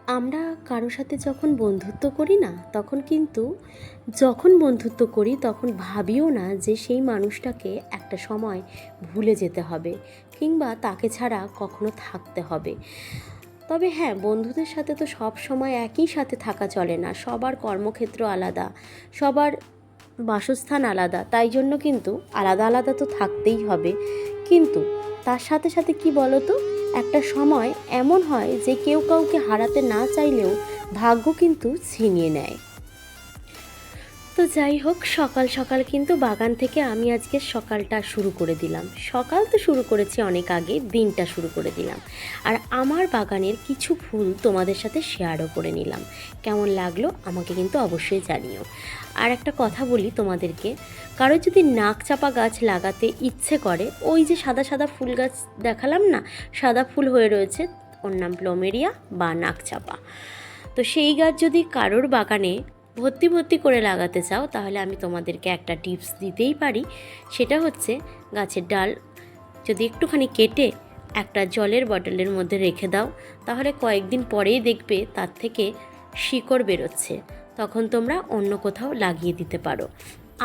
আমরা কারো সাথে যখন বন্ধুত্ব করি না তখন কিন্তু বন্ধুত্ব করি তখন ভাবিও না যে সেই মানুষটাকে একটা সময় ভুলে যেতে হবে কিংবা তাকে ছাড়া কখনো থাকতে হবে। তবে হ্যাঁ, বন্ধুদের সাথে তো সব সময় একই সাথে থাকা চলে না, সবার কর্মক্ষেত্র আলাদা, সবার বাসস্থান আলাদা, তাই জন্য কিন্তু আলাদা আলাদা তো থাকতেই হবে। কিন্তু তার সাথে সাথে কি বলো তো, একটা সময় এমন হয় যে কেউ কাউকে হারাতে না চাইলেও ভাগ্য কিন্তু ছিনিয়ে নেয়। তো যাই হোক, সকাল সকাল কিন্তু বাগান থেকে আমি আজকে সকালটা শুরু করে দিলাম। সকাল তো শুরু করেছি অনেক আগে, দিনটা শুরু করে দিলাম। আর আমার বাগানের কিছু ফুল তোমাদের সাথে শেয়ারও করে নিলাম। কেমন লাগলো আমাকে কিন্তু অবশ্যই জানিও। আর একটা কথা বলি তোমাদেরকে, কারো যদি নাক চাপা গাছ লাগাতে ইচ্ছে করে, ওই যে সাদা সাদা ফুল গাছ দেখালাম না, সাদা ফুল হয়ে রয়েছে, ওর নাম প্লমেরিয়া বা নাক চাপা। তো সেই গাছ যদি কারোর বাগানে ভর্তি ভর্তি করে লাগাতে চাও, তাহলে আমি তোমাদেরকে একটা টিপস দিতেই পারি। সেটা হচ্ছে, গাছের ডাল যদি একটুখানি কেটে একটা জলের বটলের মধ্যে রেখে দাও, তাহলে কয়েকদিন পরেই দেখবে তার থেকে শিকড় বেরোচ্ছে। তখন তোমরা অন্য কোথাও লাগিয়ে দিতে পারো।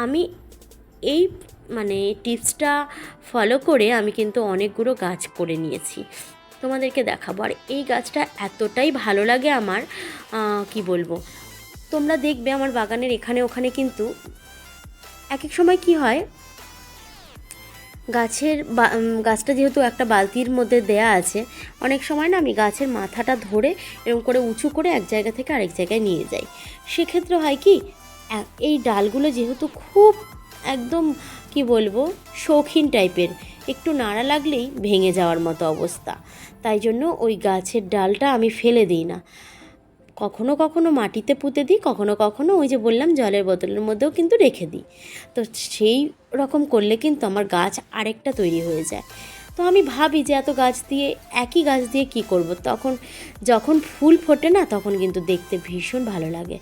আমি এই টিপসটা ফলো করে আমি কিন্তু অনেকগুলো গাছ করে নিয়েছি, তোমাদেরকে দেখাবো। আর এই গাছটা এতটাই ভালো লাগে আমার, কি বলবো। তোমরা দেখবে আমার বাগানের এখানে ওখানে কিন্তু এক এক সময় কি হয়, গাছটা যেহেতু একটা বালতির মধ্যে দেয়া আছে, অনেক সময় না আমি গাছের মাথাটা ধরে এরকম করে উঁচু করে এক জায়গা থেকে আরেক জায়গায় নিয়ে যাই। সেক্ষেত্রে হয় কি, এই ডালগুলো যেহেতু খুব একদম কি বলবো শৌখিন টাইপের, একটু নাড়া লাগলেই ভেঙে যাওয়ার মতো অবস্থা। তাই জন্য ওই গাছের ডালটা আমি ফেলে দিই না, কখনো কখনো মাটিতে পুঁতে দিই, কখনো কখনো ওই যে বললাম জলের বোতলের মধ্যেও কিন্তু রেখে দিই। তো সেই রকম করলে কিন্তু আমার গাছ আরেকটা তৈরি হয়ে যায়। তো আমি ভাবি যে এত গাছ দিয়ে, একই গাছ দিয়ে কি করব, তখন যখন ফুল ফোটে না তখন কিন্তু দেখতে ভীষণ ভালো লাগে,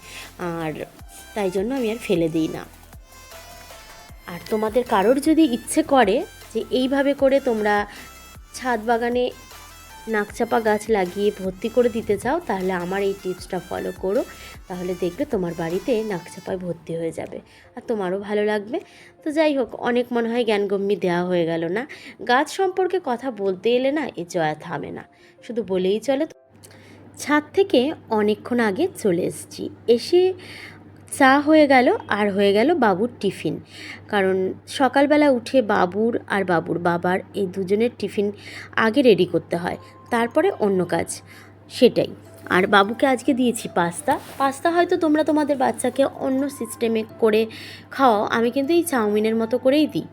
আর তাই জন্য আমি আর ফেলে দিই না। আর তোমাদের কারোর যদি ইচ্ছে করে যে এইভাবে করে তোমরা ছাদ বাগানে নাকচাপা গাছ লাগিয়ে ভর্তি করে দিতে চাও, তাহলে আমার এই টিপসটা ফলো করো, তাহলে দেখবে তোমার বাড়িতে নাকচাপায় ভর্তি হয়ে যাবে আর তোমারও ভালো লাগবে। তো যাই হোক, অনেক মনে হয় জ্ঞানগম্যি দেওয়া হয়ে গেল না। গাছ সম্পর্কে কথা বলতে এলে না এ জয়া থামে না, শুধু বলেই চলে। ছাদ থেকে অনেকক্ষণ আগে চলে এসেছি, এসে চা হয়ে গেল আর হয়ে গেল বাবুর টিফিন। কারণ সকালবেলা উঠে বাবুর আর বাবুর বাবার এই দুজনের টিফিন আগে রেডি করতে হয়, তারপরে অন্য কাজ, সেটাই। আর বাবুকে আজকে দিয়েছি পাস্তা হয়তো তোমরা তোমাদের বাচ্চাকে অন্য সিস্টেমে করে খাওয়াও, আমি কিন্তু এই চাউমিনের মতো করেই দিই।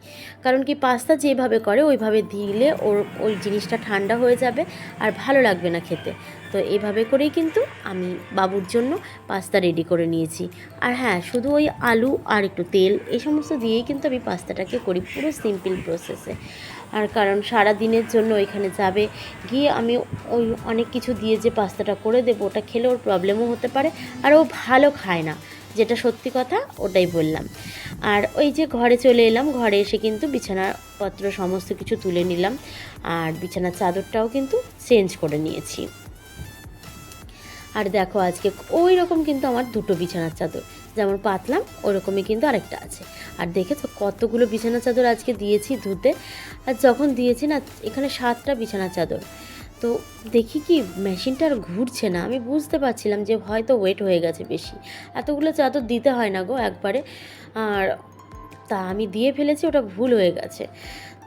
কারণ কি, পাস্তা যেভাবে করে ওইভাবে দিলে ওর ওই জিনিসটা ঠান্ডা হয়ে যাবে আর ভালো লাগবে না খেতে। তো এভাবে করেই কিন্তু আমি বাবুর জন্য পাস্তা রেডি করে নিয়েছি। আর হ্যাঁ, শুধু ওই আলু আর একটু তেল এই সমস্ত দিয়েই কিন্তু আমি পাস্তাটাকে করি, পুরো সিম্পল প্রসেসে। আর কারণ সারা দিনের জন্য ওইখানে যাবে, গিয়ে আমি ওই অনেক কিছু দিয়ে যে পাস্তাটা করে দেবো, ওটা খেলে ওর প্রবলেমও হতে পারে, আর ও ভালো খায় না, যেটা সত্যি কথা, ওটাই বললাম। আর ওই যে ঘরে চলে এলাম, ঘরে এসে কিন্তু বিছানাপত্র সমস্ত কিছু তুলে নিলাম, আর বিছানার চাদরটাও কিন্তু চেঞ্জ করে নিয়েছি। আর দেখো, আজকে ওই রকম কিন্তু আমার দুটো বিছানার চাদর, যেমন পাতলাম ওরকমই কিন্তু আরেকটা আছে। আর দেখেছো কতগুলো বিছানার চাদর আজকে দিয়েছি ধুতে। আর যখন দিয়েছি না, এখানে 7টা বিছানার চাদর। তো দেখি কি মেশিনটা আর ঘুরছে না, আমি বুঝতে পারছিলাম যে হয়তো ওয়েট হয়ে গেছে বেশি, এতগুলো চাদর দিতে হয় না গো একবারে। আর তা আমি দিয়ে ফেলেছি, ওটা ভুল হয়ে গেছে।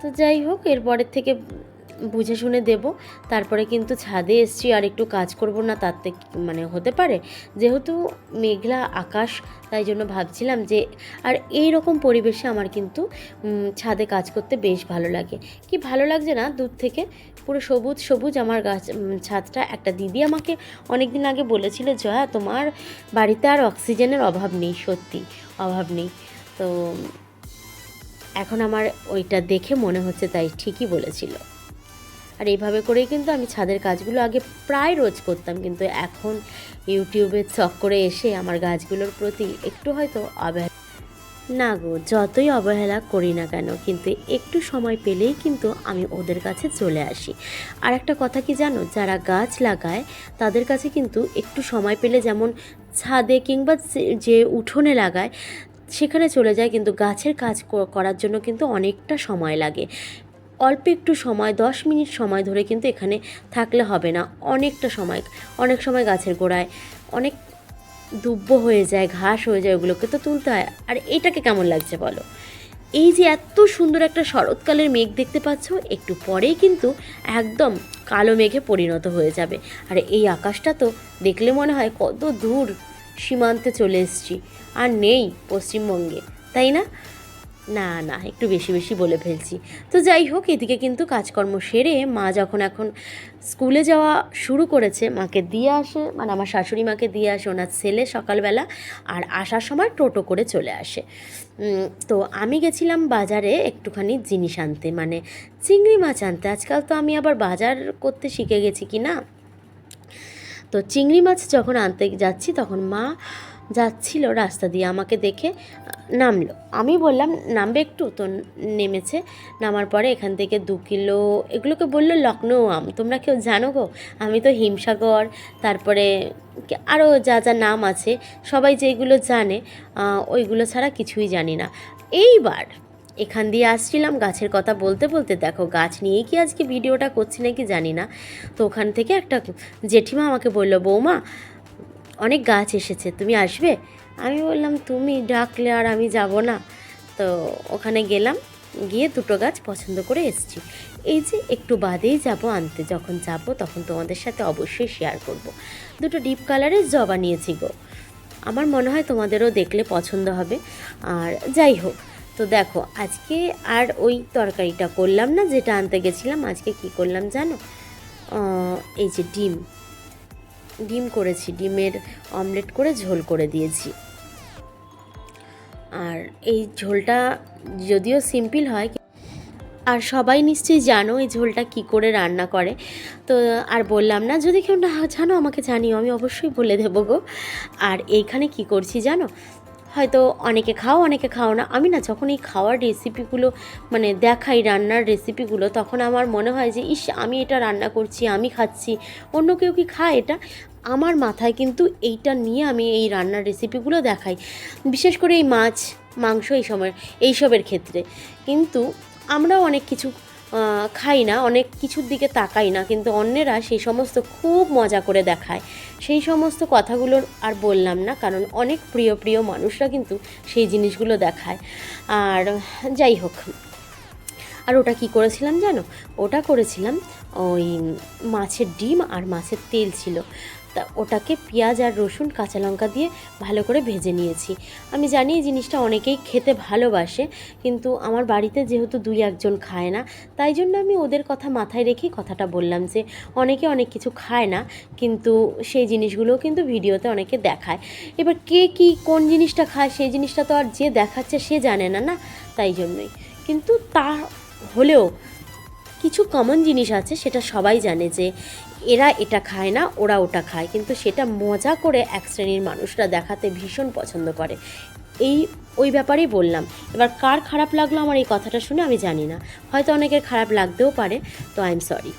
তো যাই হোক, এরপরের থেকে বুঝে শুনে দেব। তারপরে কিন্তু ছাদে এসছি, আর একটু কাজ করব না তাতে হতে পারে, যেহেতু মেঘলা আকাশ, তাই জন্য ভাবছিলাম যে, আর এই রকম পরিবেশে আমার কিন্তু ছাদে কাজ করতে বেশ ভালো লাগে। কি ভালো লাগছে না, দূর থেকে পুরো সবুজ সবুজ আমার গাছ, ছাদটা। একটা দিদি আমাকে অনেক দিন আগে বলেছিল, জয়া তোমার বাড়িতে আর অক্সিজেনের অভাব নেই, সত্যি অভাব নেই। তো এখন আমার ওইটা দেখে মনে হচ্ছে তাই ঠিকই বলেছিল। আর এইভাবে করেই কিন্তু আমি ছাদের কাজগুলো আগে প্রায় রোজ করতাম, কিন্তু এখন ইউটিউবের চক্করে এসে আমার গাছগুলোর প্রতি একটু হয়তো না গো, যতই অবহেলা করি না কেন কিন্তু একটু সময় পেলেই কিন্তু আমি ওদের কাছে চলে আসি। আর একটা কথা কি জানো, যারা গাছ লাগায় তাদের কাছে কিন্তু একটু সময় পেলে, যেমন ছাদে কিংবা যে উঠোনে লাগায় সেখানে চলে যায়, কিন্তু গাছের কাজ করার জন্য কিন্তু অনেকটা সময় লাগে। অল্প একটু সময় 10 মিনিট সময় ধরে কিন্তু এখানে থাকলে হবে না, অনেকটা সময়, অনেক সময় গাছের গোড়ায় অনেক দুব্বো হয়ে যায়, ঘাস হয়ে যায়, ওগুলোকে তো তুলতে হয়। আর এটাকে কেমন লাগছে বলো? এই যে এত সুন্দর একটা শরৎকালের মেঘ দেখতে পাচ্ছ, একটু পরেই কিন্তু একদম কালো মেঘে পরিণত হয়ে যাবে। আর এই আকাশটা তো দেখলে মনে হয় কত দূর সীমান্তে চলে এসেছি, আর নেই পশ্চিমবঙ্গে, তাই না? না না, একটু বেশি বেশি বলে ফেলছি। তো যাই হোক, এদিকে কিন্তু কাজকর্ম সেরে মা যখন এখন স্কুলে যাওয়া শুরু করেছে, মাকে দিয়ে আসে, মানে আমার শাশুড়ি মাকে দিয়ে আসে ওনার ছেলে সকালবেলা, আর আসার সময় টোটো করে চলে আসে। তো আমি গেছিলাম বাজারে একটুখানি জিনিস আনতে, মানে চিংড়ি মাছ আনতে। আজকাল তো আমি আবার বাজার করতে শিখে গেছি কি না। তো চিংড়ি মাছ যখন আনতে যাচ্ছি তখন মা যাচ্ছিল রাস্তা দিয়ে, আমাকে দেখে নামলো। আমি বললাম নামবে একটু, তো নেমেছে। নামার পরে এখান থেকে 2 কিলো, এগুলোকে বললো লখনৌ আম। তোমরা কেউ জানো গো? আমি তো হিমসাগর, তারপরে আরও যা যা নাম আছে সবাই যেগুলো জানে, ওইগুলো ছাড়া কিছুই জানি না। এইবার এখান দিয়ে আসছিলাম, গাছের কথা বলতে বলতে, দেখো গাছ নিয়েই কি আজকে ভিডিওটা করছি নাকি জানি না, তো ওখান থেকে একটা জেঠিমা আমাকে বলল, বৌমা অনেক গাছ এসেছে, তুমি আসবে? আমি বললাম তুমি ডাকলে আর আমি যাব না। তো ওখানে গেলাম, গিয়ে 2টো গাছ পছন্দ করে এসেছি। এই যে একটু বাদেই যাব আনতে, যখন যাব তখন তোমাদের সাথে অবশ্যই শেয়ার করব। 2টো ডিপ কালারের জবা নিয়েছি গো, আমার মনে হয় তোমাদেরও দেখলে পছন্দ হবে। আর যাই হোক, তো দেখো আজকে আর ওই তরকারিটা করলাম না যেটা আনতে গেছিলাম। আজকে কি করলাম জানো? এই যে ডিম করেছি, ডিমের অমলেট করে ঝোল করে দিয়েছি। আর এই ঝোলটা যদিও সিম্পল হয়, আর সবাই নিশ্চয়ই জানো এই ঝোলটা কি করে রান্না করে। তো আর বললাম না, যদি কেউ না জানো আমাকে জানিও, আমি অবশ্যই বলে দেবো গো। আর এইখানে কি করছি জানো? হয়তো অনেকে খাও অনেকে খাও না, আমি না যখন এই খাওয়ার রেসিপিগুলো মানে দেখাই, রান্নার রেসিপিগুলো, তখন আমার মনে হয় যে ইস, আমি এটা রান্না করছি, আমি খাচ্ছি, অন্য কেউ কি খায় এটা? আমার মাথায় কিন্তু এইটা নিয়ে আমি এই রান্নার রেসিপিগুলো দেখাই, বিশেষ করে এই মাছ মাংস এইসবের ক্ষেত্রে। কিন্তু আমরাও অনেক কিছু খাই না, অনেক কিছুর দিকে তাকাই না, কিন্তু অন্যেরা সেই সমস্ত খুব মজা করে দেখায়। সেই সমস্ত কথাগুলো আর বললাম না, কারণ অনেক প্রিয় প্রিয় মানুষরা কিন্তু সেই জিনিসগুলো দেখায়। আর যাই হোক, আর ওটা কি করেছিলাম জানো? ওটা করেছিলাম ওই মাছের ডিম আর মাছের তেল ছিল, তা ওটাকে পেঁয়াজ আর রসুন কাঁচা লঙ্কা দিয়ে ভালো করে ভেজে নিয়েছি। আমি জানি এই জিনিসটা অনেকেই খেতে ভালোবাসে, কিন্তু আমার বাড়িতে যেহেতু 2-1 জন খায় না, তাই জন্য আমি ওদের কথা মাথায় রেখেই কথাটা বললাম যে অনেকে অনেক কিছু খায় না, কিন্তু সেই জিনিসগুলোও কিন্তু ভিডিওতে অনেকে দেখায়। এবার কে কী কোন জিনিসটা খায় সেই জিনিসটা তো আর যে দেখাচ্ছে সে জানে না, না? তাই জন্যই। কিন্তু তা হলেও কিছু কমন জিনিস আছে, সেটা সবাই জানে যে এরা এটা খায় না, ওরা ওটা খায়, কিন্তু সেটা মজা করে এক শ্রেণীর মানুষরা দেখাতে ভীষণ পছন্দ করে। ওই ব্যাপারেই বললাম। এবার কার খারাপ লাগলো আমার এই কথাটা শুনে আমি জানি না, হয়তো অনেকের খারাপ লাগতেও পারে, তো আই এম সরি।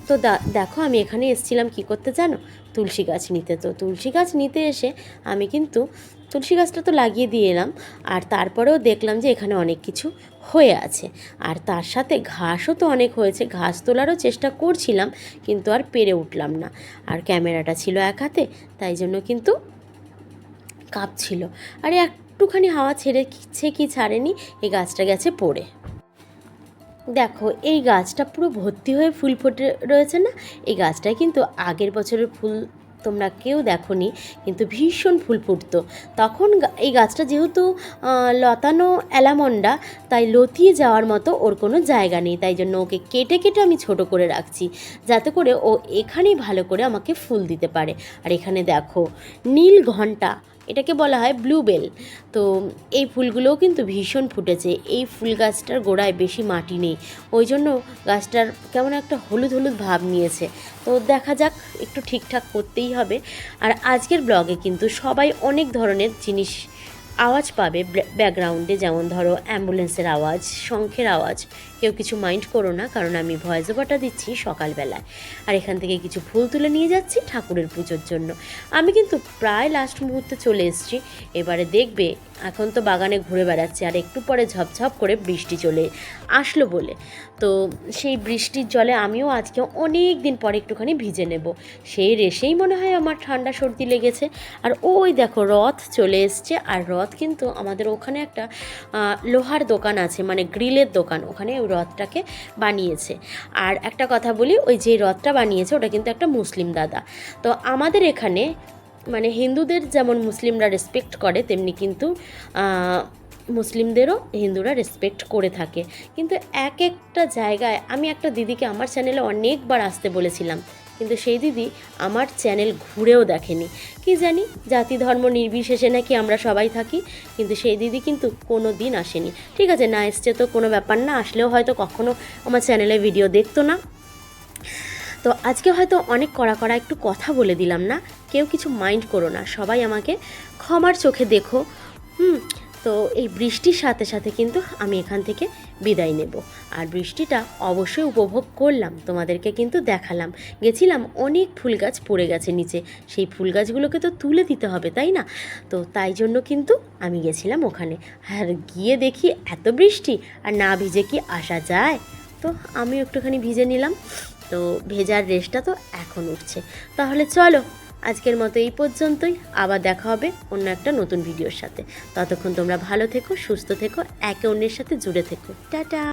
তো দেখো আমি এখানে এসেছিলাম কি করতে জানো? তুলসী গাছ নিতে। তো তুলসী গাছ নিতে এসে আমি কিন্তু তুলসী গাছটা তো লাগিয়ে দিয়ে এলাম, আর তারপরেও দেখলাম যে এখানে অনেক কিছু হয়ে আছে, আর তার সাথে ঘাসও তো অনেক হয়েছে। ঘাস তোলারও চেষ্টা করছিলাম, কিন্তু আর পেরে উঠলাম না, আর ক্যামেরাটা ছিল এক হাতে, তাই জন্য কিন্তু কাঁপছিল। আর একটুখানি হাওয়া ছেড়েছে কি ছাড়েনি, এই গাছটা গেছে পড়ে। দেখো এই গাছটা পুরো ভর্তি হয়ে ফুল ফুটে রয়েছে না? এই গাছটায় কিন্তু আগের বছরের ফুল তোমরা কেউ দেখোনি, কিন্তু ভীষণ ফুল ফুটতো তখন। এই গাছটা যেহেতু লতানো অ্যালামন্ডা, তাই লতিয়ে যাওয়ার মতো ওর কোনো জায়গা নেই, তাই জন্য ওকে কেটে কেটে আমি ছোট করে রাখছি, যাতে করে ও এখানেই ভালো করে আমাকে ফুল দিতে পারে। আর এখানে দেখো নীল ঘণ্টা, এটাকে বলা হয় ব্লুবেল। তো এই ফুলগুলোও কিন্তু ভীষণ ফুটেছে। এই ফুল গাছটার গোড়ায় বেশি মাটি নেই, ওই জন্য গাছটার কেমন একটা হলুদ হলুদ ভাব নিয়েছে। তো দেখা যাক, একটু ঠিকঠাক করতেই হবে। আর আজকের ব্লগে কিন্তু সবাই অনেক ধরনের জিনিস আওয়াজ পাবে ব্যাকগ্রাউন্ডে, যেমন ধরো অ্যাম্বুলেন্সের আওয়াজ, শঙ্খের আওয়াজ, কেউ কিছু মাইন্ড করো না, কারণ আমি ভয়েস ওভারটা দিচ্ছি সকালবেলায়। আর এখান থেকে কিছু ফুল তুলে নিয়ে যাচ্ছি ঠাকুরের পুজোর জন্য। আমি কিন্তু প্রায় লাস্ট মুহূর্তে চলে এসেছি। এবারে দেখবে এখন তো বাগানে ঘুরে বেড়াচ্ছে, আর একটু পরে ঝপঝপ করে বৃষ্টি চলে আসলো বলে, তো সেই বৃষ্টির জলে আমিও আজকে অনেক দিন পরে একটুখানি ভিজে নেব। সেই রেশেই মনে হয় আমার ঠান্ডা সর্দি লেগেছে। আর ওই দেখো রথ চলে এসছে, আর রথ কিন্তু আমাদের ওখানে একটা লোহার দোকান আছে, মানে গ্রিলের দোকান, ওখানে ওই রথটাকে বানিয়েছে। আর একটা কথা বলি, ওই যে রথটা বানিয়েছে ওটা কিন্তু একটা মুসলিম দাদা। তো আমাদের এখানে মানে হিন্দুদের যেমন মুসলিমরা রেসপেক্ট করে, তেমনি কিন্তু মুসলিমদেরও হিন্দুরা রেসপেক্ট করে থাকে। কিন্তু এক একটা জায়গায়, আমি একটা দিদিকে আমার চ্যানেলে অনেকবার আসতে বলেছিলাম, কিন্তু সেই দিদি আমার চ্যানেল ঘুরেও দেখেনি। কি জানি জাতি ধর্ম নির্বিশেষে নাকি আমরা সবাই থাকি, কিন্তু সেই দিদি কিন্তু কোনো দিন আসেনি। ঠিক আছে, না এসছে তো কোনো ব্যাপার না, আসলেও হয়তো কখনো আমার চ্যানেলে ভিডিও দেখতো না। তো আজকে হয়তো অনেক কড়া একটু কথা বলে দিলাম না, কেউ কিছু মাইন্ড করো না, সবাই আমাকে ক্ষমার চোখে দেখো। তো এই বৃষ্টির সাথে সাথে কিন্তু আমি এখান থেকে বিদায় নেব। আর বৃষ্টিটা অবশ্যই উপভোগ করলাম, তোমাদেরকে কিন্তু দেখালাম। গেছিলাম, অনেক ফুল গাছ পড়ে গেছে নিচে, সেই ফুল গাছগুলোকে তো তুলে দিতে হবে, তাই না? তো তাই জন্য কিন্তু আমি গেছিলাম ওখানে। আর গিয়ে দেখি এত বৃষ্টি, আর না ভিজে কি আসা যায়? তো আমিও একটুখানি ভিজে নিলাম। তো ভেজার রেশটা তো এখন উঠছে। তাহলে চলো আজকের মতো এই পর্যন্তই, আবার দেখা হবে অন্য একটা নতুন ভিডিওর সাথে। ততক্ষণ তোমরা ভালো থেকো, সুস্থ থেকো, একে অন্যের সাথে জুড়ে থেকো। টাটা।